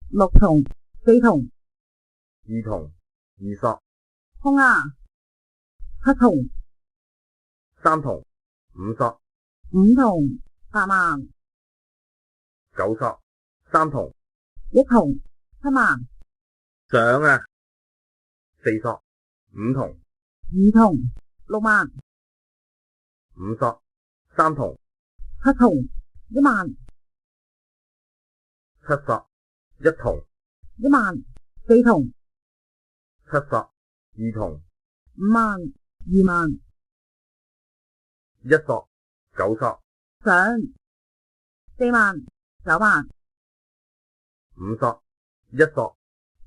六筒，四筒，二筒，二索，空啊，七筒，三筒，五索，五筒，八萬，九索，三筒，一筒，七萬，獎啊，四索，五筒，二筒，六萬，五索，三筒，七筒，一萬，七索，一筒，一萬，四筒，七索，二筒，五萬，二萬，一索，九索，獎，四萬，九萬，五索，一索，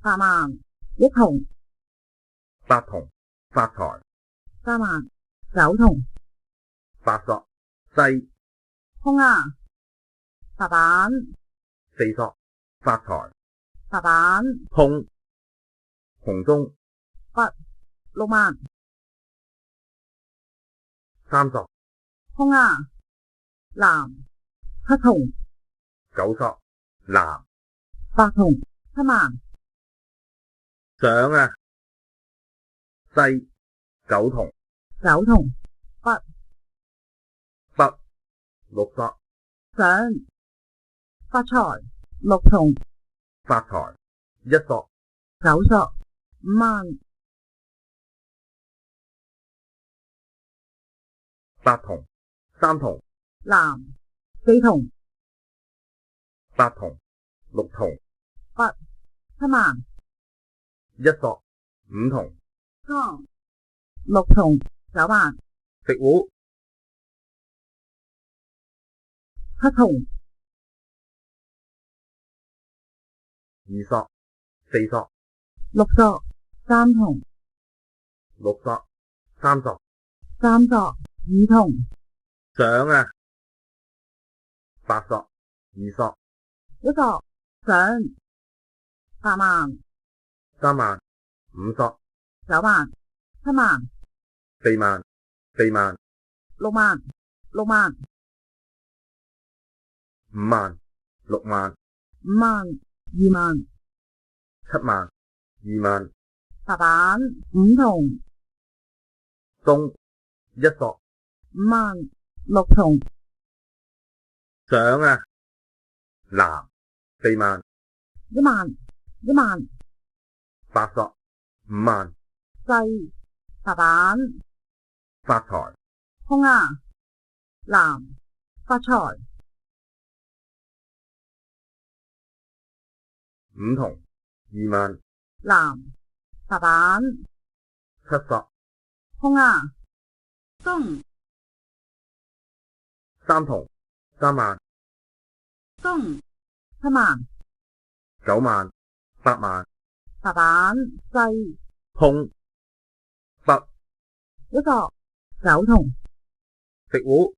八萬，一筒，八筒，發財，三萬，九筒，八索，西，空啊，白板，四索，發財，白板，空，紅中，北，六萬，三索，空啊，藍，七筒，九索，藍，八筒，七萬，獎啊，西，九筒，九筒，北，北，六索，獎，發財，六筒，發財，一索，九索，五萬，八筒，三筒，藍，四筒，八筒，六筒，北，七萬，一索，五筒，江，六筒，九萬，食糊，七筒，二索，四索，六索，三筒，六索，三索，三索，二筒，獎啊，八索，二索，一索，獎，八萬，三萬，五索，九萬，七萬，四萬，四萬，六萬，六萬，五萬，六萬，五萬，二萬，七萬，二萬，白板，五筒，東，一索，五萬，六筒，獎啊，南，四萬，一萬，一萬，八索，五萬，西，白板，發財，空啊，藍，發財，五筒，二萬，藍，白板，七索，空啊，東，三筒，三萬，東，七萬，九萬，八萬，白板，西，空，北，一個，九筒，食糊。